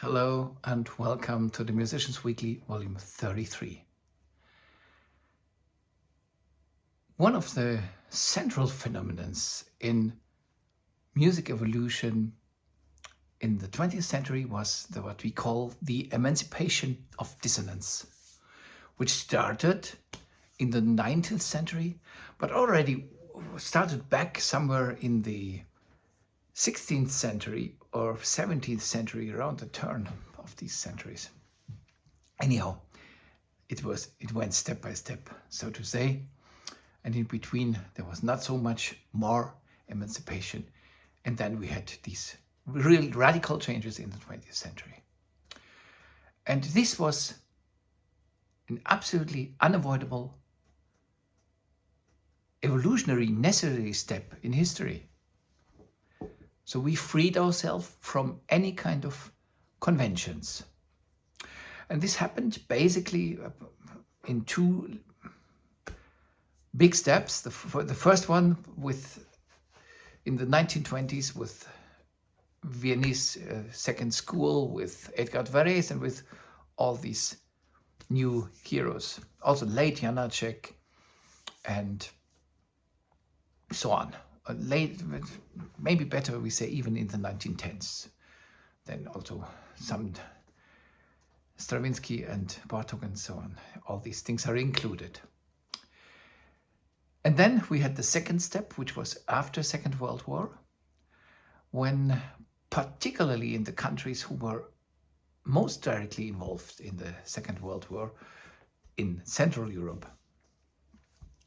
Hello and welcome to the Musicians Weekly, volume 33. One of the central phenomena in music evolution in the 20th century was what we call the emancipation of dissonance, which started in the 19th century, but already started back somewhere in the 16th century or 17th century, around the turn of these centuries. Anyhow, it went step by step, so to say, and in between there was not so much more emancipation, and then we had these real radical changes in the 20th century. And this was an absolutely unavoidable evolutionary necessary step in history. So we freed ourselves from any kind of conventions. And this happened basically in two big steps. The first one in the 1920s with Viennese Second School, with Edgar Varese, and with all these new heroes. Also late Janacek and so on. Late, maybe better we say even in the 1910s. Then also some Stravinsky and Bartók and so on. All these things are included. And then we had the second step, which was after Second World War, when particularly in the countries who were most directly involved in the Second World War in Central Europe,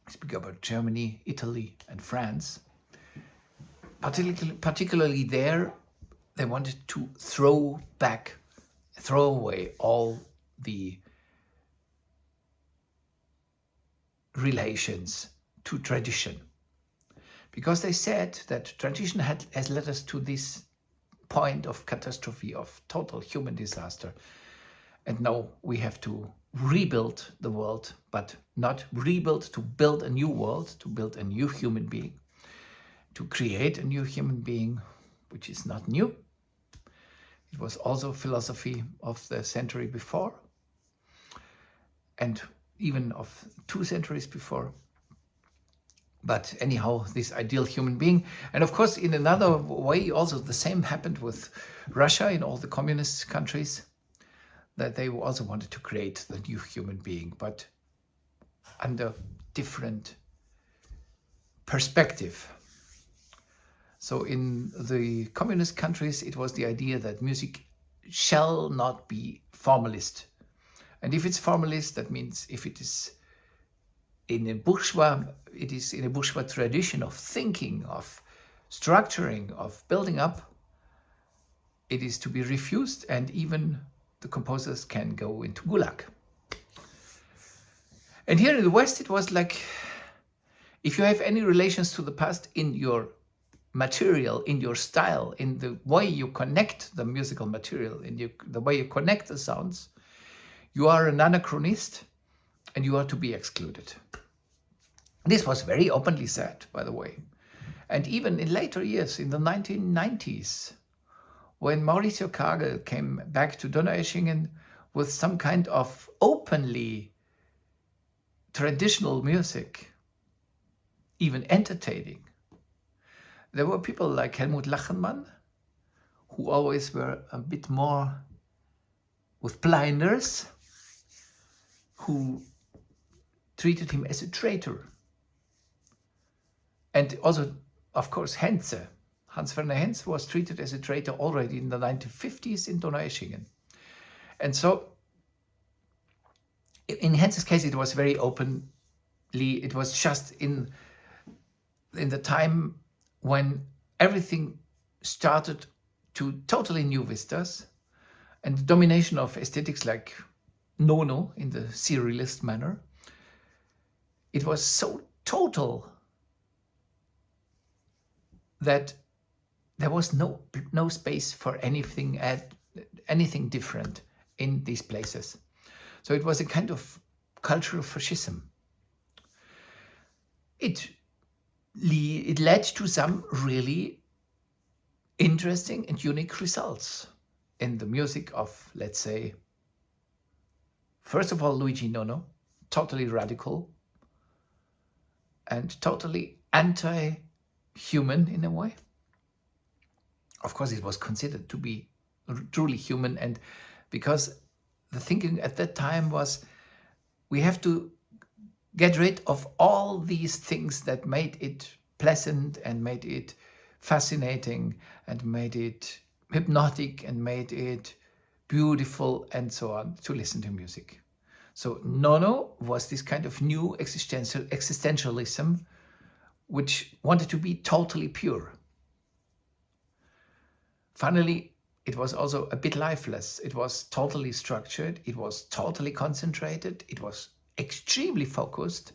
I speak about Germany, Italy, and France, particularly there, they wanted to throw away all the relations to tradition, because they said that tradition has led us to this point of catastrophe, of total human disaster, and now we have to rebuild the world, but not rebuild to build a new world, to build a new human being, to create a new human being, which is not new. It was also philosophy of the century before, and even of 2 centuries before. But anyhow, this ideal human being. And of course, in another way, also the same happened with Russia in all the communist countries, that they also wanted to create the new human being, but under different perspective. So in the communist countries, it was the idea that music shall not be formalist. And if it's formalist, that means if it is in a bourgeois tradition of thinking, of structuring, of building up, it is to be refused, and even the composers can go into Gulag. And here in the West, it was like, if you have any relations to the past in your material, in your style, in the way you connect the musical material, in the way you connect the sounds, you are an anachronist and you are to be excluded. This was very openly said, by the way. And even in later years, in the 1990s, when Mauricio Kagel came back to Donaueschingen with some kind of openly traditional music, even entertaining, there were people like Helmut Lachenmann, who always were a bit more with blinders, who treated him as a traitor. And also, of course, Henze. Hans-Werner Henze was treated as a traitor already in the 1950s in Donaueschingen. And so, in Henze's case, it was very openly, it was just in the time when everything started to totally new vistas, and the domination of aesthetics like Nono in the serialist manner, it was so total that there was no space for anything different in these places. So it was a kind of cultural fascism. It led to some really interesting and unique results in the music of, let's say, first of all, Luigi Nono, totally radical and totally anti-human in a way. Of course, it was considered to be truly human, and because the thinking at that time was we have to get rid of all these things that made it pleasant and made it fascinating and made it hypnotic and made it beautiful and so on to listen to music. So Nono was this kind of new existentialism which wanted to be totally pure. Finally, it was also a bit lifeless. It was totally structured. It was totally concentrated. It was extremely focused.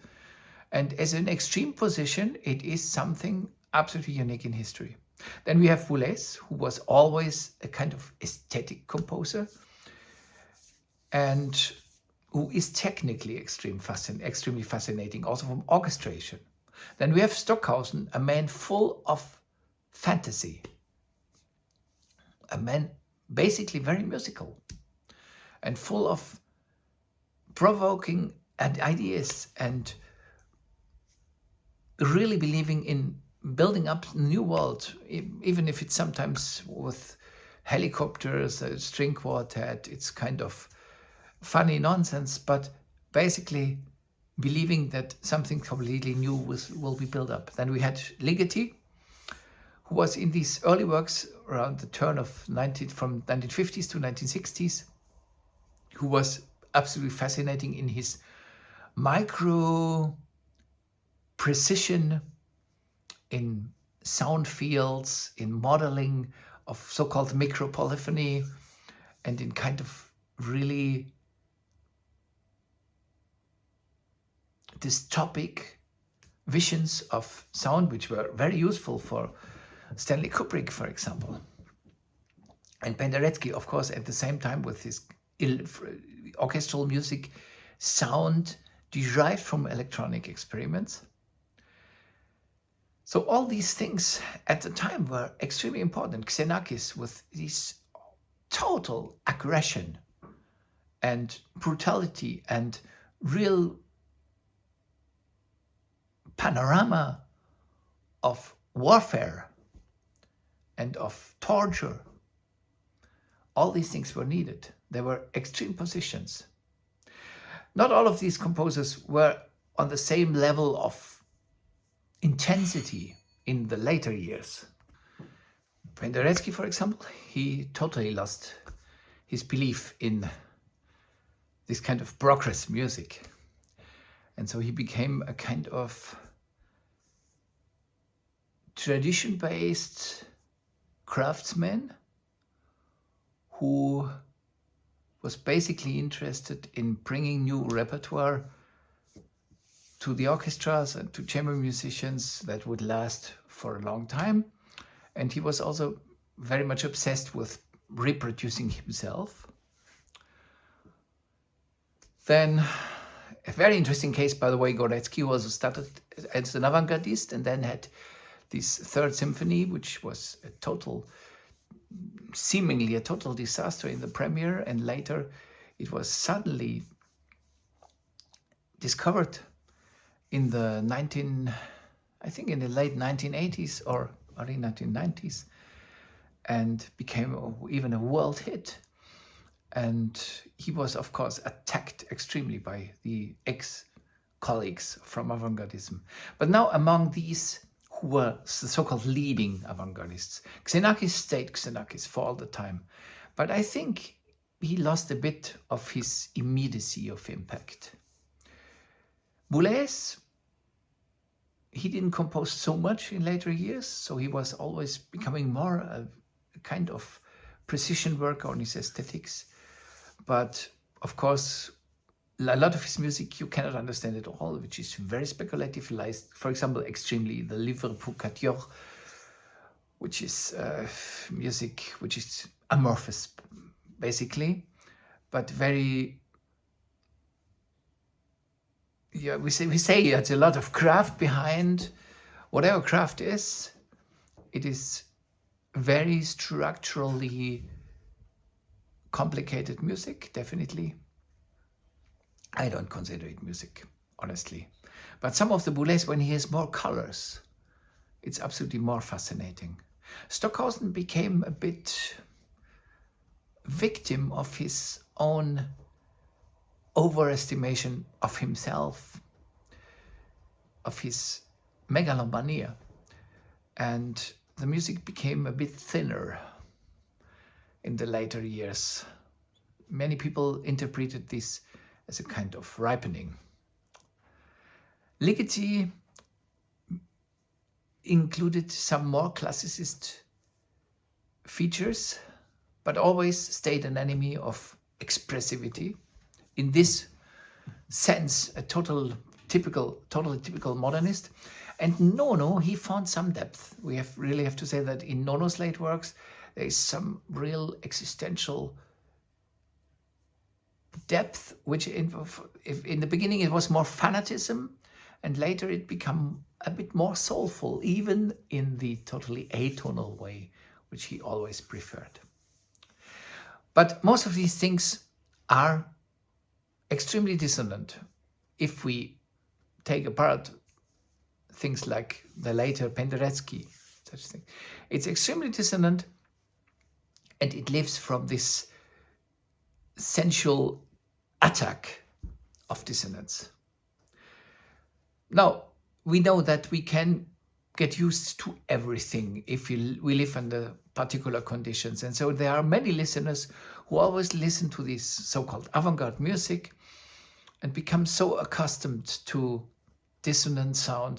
And as an extreme position, it is something absolutely unique in history. Then we have Boulez, who was always a kind of aesthetic composer and who is technically extremely fascinating, also from orchestration. Then we have Stockhausen, a man full of fantasy, a man basically very musical and full of provoking and ideas and really believing in building up a new world, even if it's sometimes with helicopters, a string quartet, it's kind of funny nonsense, but basically believing that something completely new will be built up. Then we had Ligeti, who was in these early works around the turn of from 1950s to 1960s, who was absolutely fascinating in his micro precision in sound fields, in modeling of so-called micropolyphony, and in kind of really dystopic visions of sound, which were very useful for Stanley Kubrick, for example. And Penderecki, of course, at the same time with his orchestral music sound derived from electronic experiments. So all these things at the time were extremely important. Xenakis with this total aggression and brutality and real panorama of warfare and of torture. All these things were needed. They were extreme positions. Not all of these composers were on the same level of intensity in the later years. Penderecki, for example, he totally lost his belief in this kind of progress music. And so he became a kind of tradition-based craftsman who was basically interested in bringing new repertoire to the orchestras and to chamber musicians that would last for a long time. And he was also very much obsessed with reproducing himself. Then, a very interesting case, by the way, Gorecki also started as an avant-gardist and then had this Third Symphony, which was seemingly a total disaster in the premiere, and later it was suddenly discovered in the in the late 1980s or early 1990s, and became even a world hit. And he was, of course, attacked extremely by the ex-colleagues from avant-gardism. But now among these who were the so-called leading avant-gardists, Xenakis stayed Xenakis for all the time. But I think he lost a bit of his immediacy of impact. Boulez, he didn't compose so much in later years, so he was always becoming more a kind of precision worker on his aesthetics. But of course, a lot of his music you cannot understand at all, which is very speculative. For example, extremely the Livre pour Quatuor, which is music which is amorphous, basically, but very. Yeah, we say it's a lot of craft behind. Whatever craft is, it is very structurally complicated music, definitely. I don't consider it music, honestly. But some of the boulez, when he has more colors, it's absolutely more fascinating. Stockhausen became a bit victim of his own overestimation of himself, of his megalomania, and the music became a bit thinner in the later years. Many people interpreted this as a kind of ripening. Ligeti included some more classicist features, but always stayed an enemy of expressivity. In this sense, a totally typical modernist. And Nono, he found some depth. We really have to say that in Nono's late works, there is some real existential depth, which in the beginning it was more fanatism, and later it became a bit more soulful, even in the totally atonal way, which he always preferred. But most of these things are extremely dissonant if we take apart things like the later Penderecki, such thing. It's extremely dissonant, and it lives from this sensual attack of dissonance. Now, we know that we can get used to everything if we live under particular conditions. And so there are many listeners who always listen to this so-called avant-garde music and become so accustomed to dissonant sound,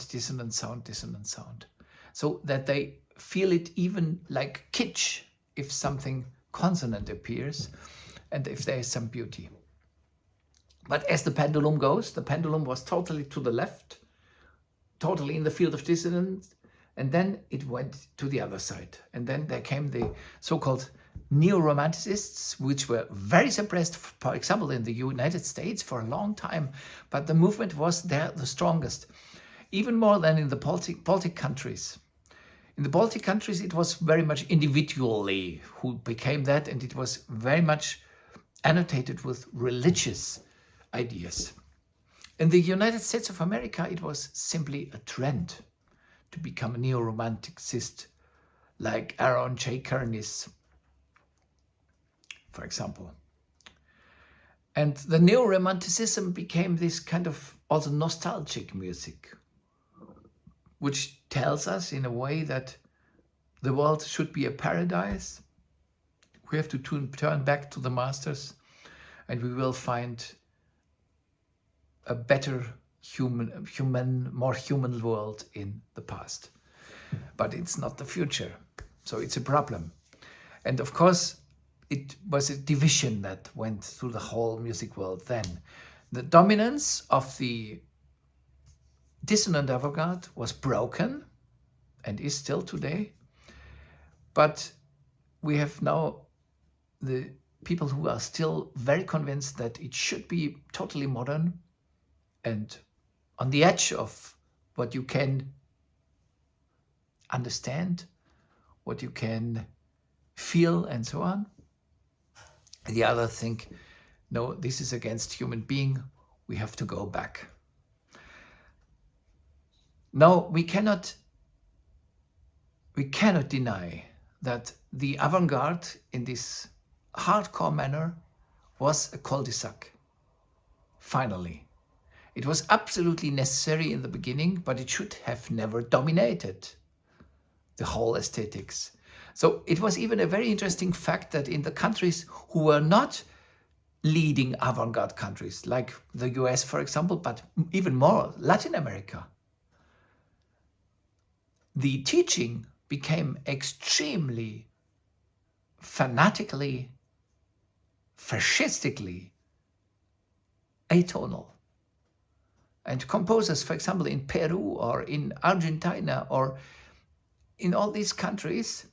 so that they feel it even like kitsch if something consonant appears and if there is some beauty. But as the pendulum goes, the pendulum was totally to the left, totally in the field of dissonance, and then it went to the other side. And then there came the so-called neo-romanticists, which were very suppressed, for example, in the United States for a long time, but the movement was there the strongest, even more than in the Baltic countries. In the Baltic countries, it was very much individually who became that, and it was very much annotated with religious ideas. In the United States of America, it was simply a trend to become a neo-romanticist, like Aaron J. Kernis, for example. And the neo-romanticism became this kind of also nostalgic music, which tells us in a way that the world should be a paradise. We have to turn back to the masters, and we will find a better more human world in the past. But it's not the future, so it's a problem. And of course, it was a division that went through the whole music world then. The dominance of the dissonant avant-garde was broken and is still today. But we have now the people who are still very convinced that it should be totally modern and on the edge of what you can understand, what you can feel, and so on. And the other think, no, this is against human being. We have to go back. Now, we cannot deny that the avant-garde in this hardcore manner was a cul-de-sac. Finally. It was absolutely necessary in the beginning, but it should have never dominated the whole aesthetics. So it was even a very interesting fact that in the countries who were not leading avant-garde countries, like the US, for example, but even more Latin America, the teaching became extremely fanatically, fascistically atonal. And composers, for example, in Peru or in Argentina or in all these countries,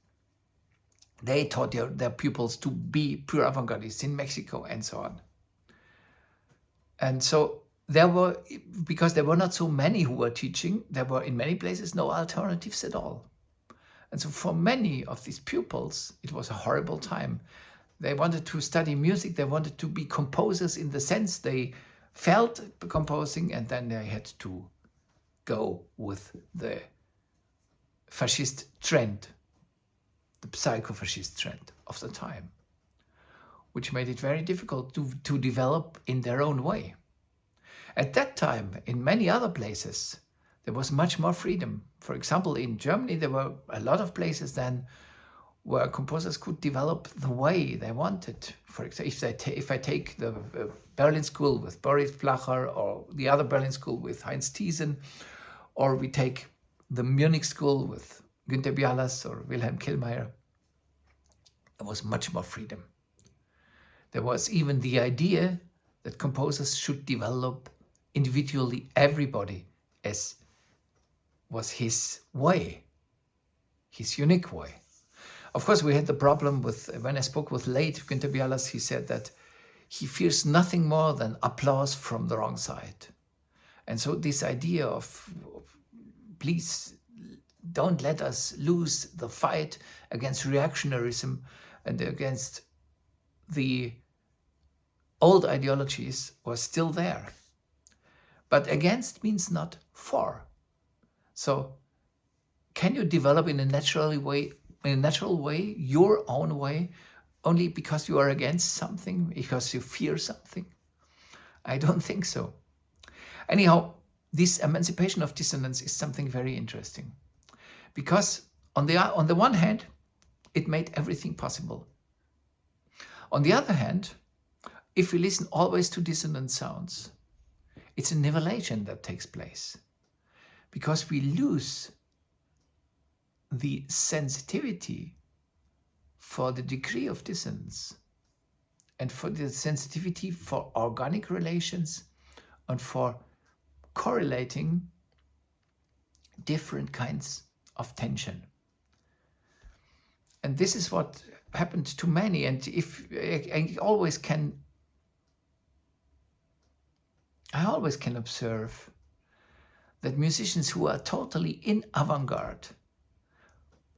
they taught their pupils to be pure avant-gardists, in Mexico and so on. And so because there were not so many who were teaching, there were in many places no alternatives at all. And so for many of these pupils, it was a horrible time. They wanted to study music. They wanted to be composers in the sense they felt composing, and then they had to go with the fascist trend, the psycho-fascist trend of the time, which made it very difficult to develop in their own way. At that time, in many other places, there was much more freedom. For example, in Germany, there were a lot of places then where composers could develop the way they wanted. For example, if I take the Berlin School with Boris Blacher, or the other Berlin School with Heinz Tiessen, or we take the Munich School with Günter Bialas or Wilhelm Killmeier, there was much more freedom. There was even the idea that composers should develop individually everybody as was his way, his unique way. Of course, we had the problem with, when I spoke with late Günter Bialas, he said that he fears nothing more than applause from the wrong side. And so this idea of please don't let us lose the fight against reactionarism and against the old ideologies was still there. But against means not for. So can you develop in a natural way, your own way, only because you are against something, because you fear something? I don't think so. Anyhow, this emancipation of dissonance is something very interesting, because on the one hand, it made everything possible. On the other hand, if we listen always to dissonant sounds, it's a nivellation that takes place, because we lose the sensitivity for the degree of dissonance and for the sensitivity for organic relations and for correlating different kinds of tension. And this is what happened to many. And if I always can observe that musicians who are totally in avant-garde,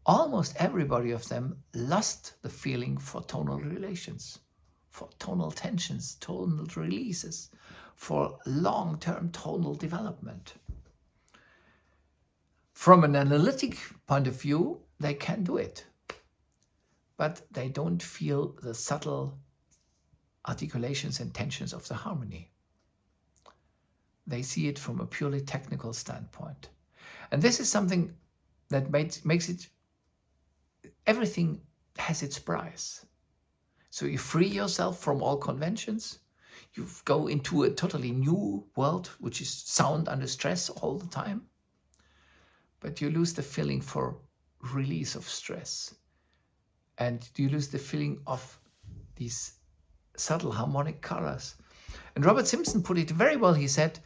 almost everybody of them lost the feeling for tonal relations, for tonal tensions, tonal releases, for long-term tonal development. From an analytic point of view, they can do it, but they don't feel the subtle articulations and tensions of the harmony. They see it from a purely technical standpoint. And this is something that makes it, everything has its price. So you free yourself from all conventions, you go into a totally new world, which is sound under stress all the time, but you lose the feeling for release of stress. And you lose the feeling of these subtle harmonic colors. And Robert Simpson put it very well. He said,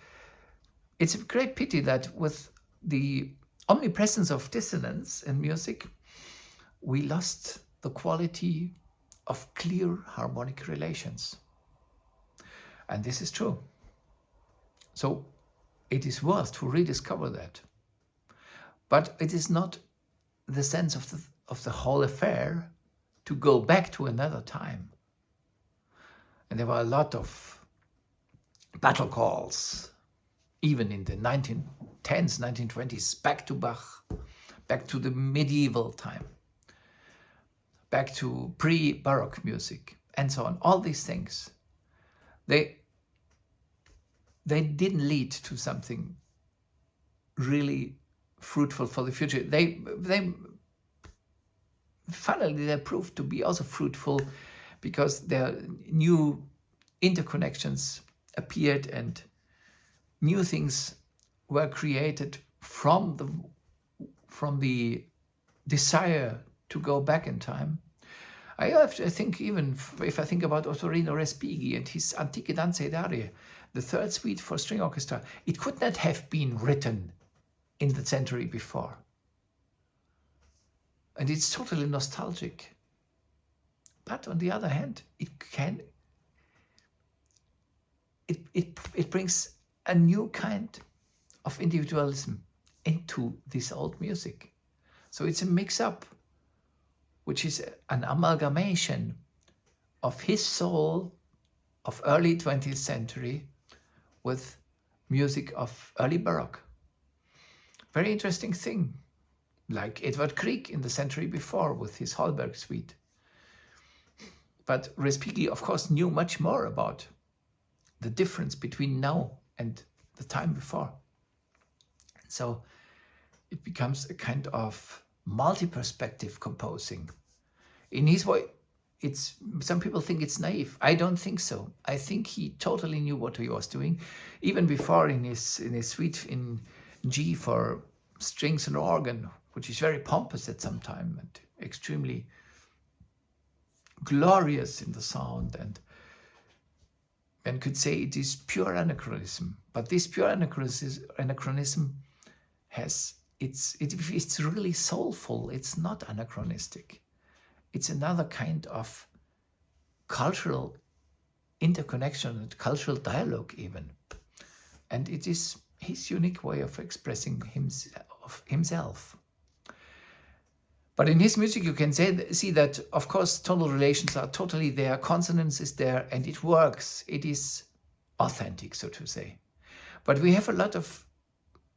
it's a great pity that with the omnipresence of dissonance in music, we lost the quality of clear harmonic relations. And this is true. So it is worth to rediscover that. But it is not the sense of the whole affair to go back to another time. And there were a lot of battle calls, even in the 1910s, 1920s, back to Bach, back to the medieval time, back to pre-Baroque music, and so on. All these things, they didn't lead to something really fruitful for the future. They finally they proved to be also fruitful because their new interconnections appeared and new things were created from the desire to go back in time. I think even if I think about Ottorino Respighi and his Antiche Danze d'Arie, the third suite for string orchestra, it could not have been written in the century before. And it's totally nostalgic. But on the other hand, it brings a new kind of individualism into this old music. So it's a mix-up, which is an amalgamation of his soul of early 20th century with music of early Baroque. Very interesting thing, like Edvard Grieg in the century before with his Hallberg suite. But Respighi, of course, knew much more about the difference between now and the time before. So it becomes a kind of multi-perspective composing. In his way, some people think it's naive. I don't think so. I think he totally knew what he was doing, even before in his suite in G for strings and organ, which is very pompous at some time and extremely glorious in the sound, and one could say it is pure anachronism. But this pure anachronism has it's really soulful. It's not anachronistic. It's another kind of cultural interconnection and cultural dialogue even. And it is his unique way of expressing himself. But in his music, you can see that, of course, tonal relations are totally there, consonance is there, and it works. It is authentic, so to say. But we have a lot of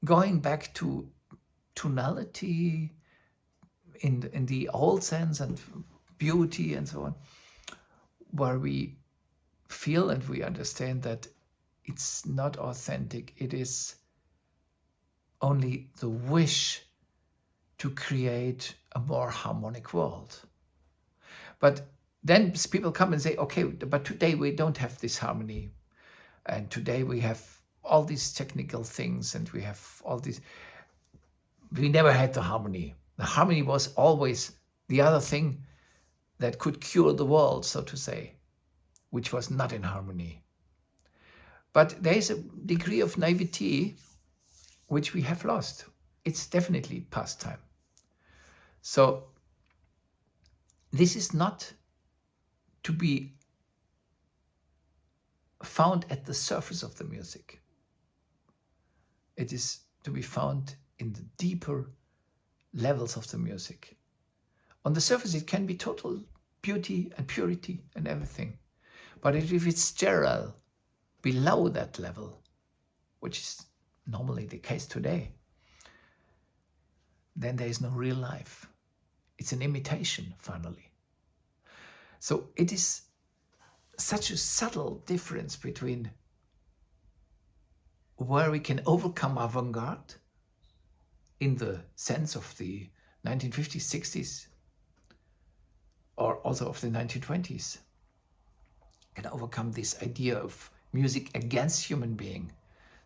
going back to tonality in the old sense and beauty and so on, where we feel and we understand that it's not authentic. It is only the wish to create a more harmonic world. But then people come and say, okay, but today we don't have this harmony. And today we have all these technical things and we have all these. We never had the harmony. The harmony was always the other thing that could cure the world, so to say, which was not in harmony. But there is a degree of naivety which we have lost. It's definitely past time. So this is not to be found at the surface of the music. It is to be found in the deeper levels of the music. On the surface, it can be total beauty and purity and everything. But if it's sterile below that level, which is normally the case today, then there is no real life. It's an imitation, finally. So it is such a subtle difference between where we can overcome avant-garde in the sense of the 1950s, 60s, or also of the 1920s, can overcome this idea of music against human being,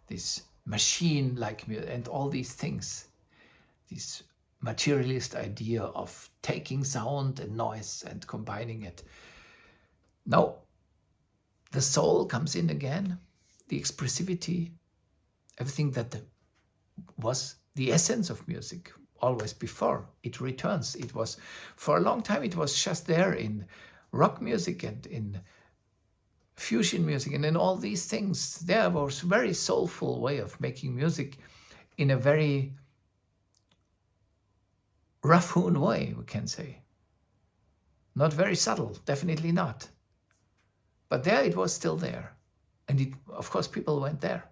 this machine-like music, and all these things, this materialist idea of taking sound and noise and combining it. Now, the soul comes in again, the expressivity, everything that was the essence of music always before. It returns. It was, for a long time, it was just there in rock music and in fusion music and in all these things. There was a very soulful way of making music in a very rough-hewn way, we can say. Not very subtle, definitely not. But there it was still there. And of course, people went there.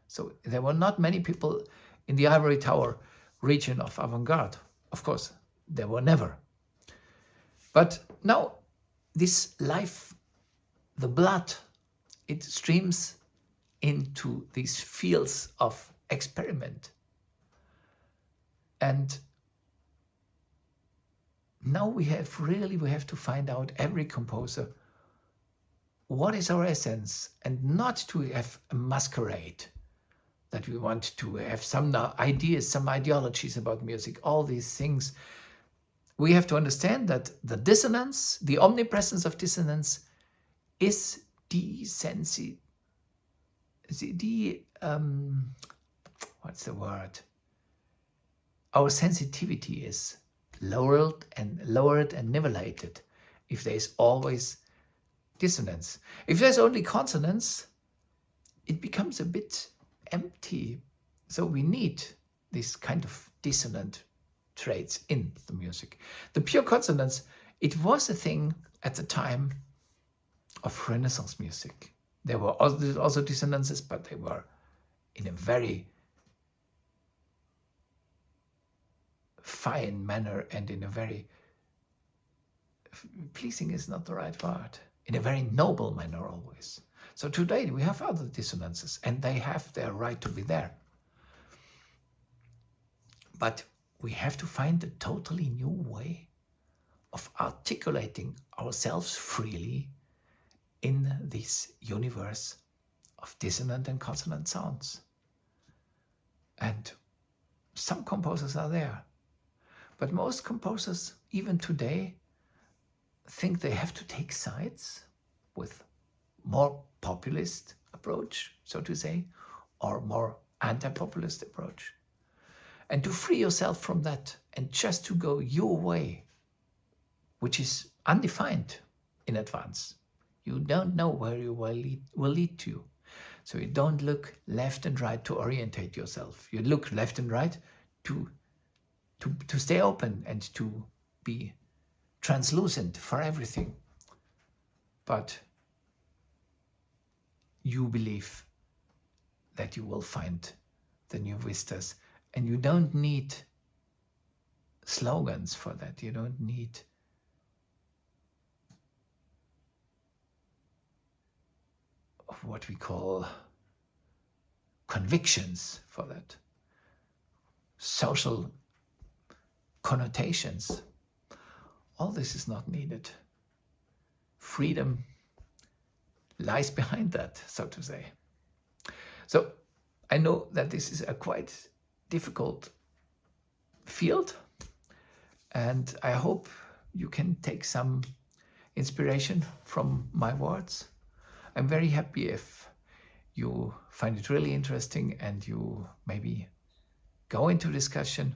So there were not many people in the Ivory Tower region of avant-garde. Of course, there were never. But now this life, the blood, it streams into these fields of experiment. And now we have to find out, every composer, what is our essence, and not to have a masquerade that we want to have some ideas, some ideologies about music, all these things. We have to understand that the dissonance, the omnipresence of dissonance, is what's the word? Our sensitivity is lowered and nivelated if there is always dissonance. If there's only consonance, it becomes a bit empty. So we need this kind of dissonant traits in the music. The pure consonance, it was a thing at the time of Renaissance music. There were also dissonances, but they were in a very fine manner and in a very, pleasing is not the right word, in a very noble manner always. So today we have other dissonances and they have their right to be there. But we have to find a totally new way of articulating ourselves freely in this universe of dissonant and consonant sounds. And some composers are there. But most composers, even today, think they have to take sides with more populist approach, so to say, or more anti-populist approach. And to free yourself from that and just to go your way, which is undefined in advance. You don't know where you will lead to. So you don't look left and right to orientate yourself. You look left and right to stay open and to be translucent for everything. But you believe that you will find the new vistas, and you don't need slogans for that. You don't need what we call convictions for that. Social connotations. All this is not needed. Freedom lies behind that, so to say. So I know that this is a quite difficult field, and I hope you can take some inspiration from my words. I'm very happy if you find it really interesting and you maybe go into discussion,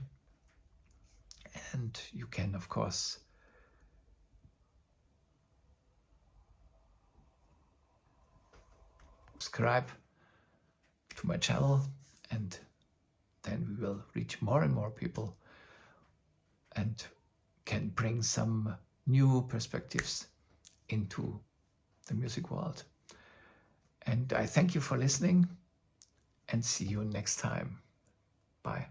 and you can, of course, subscribe to my channel, and then we will reach more and more people and can bring some new perspectives into the music world. And I thank you for listening and see you next time. Bye.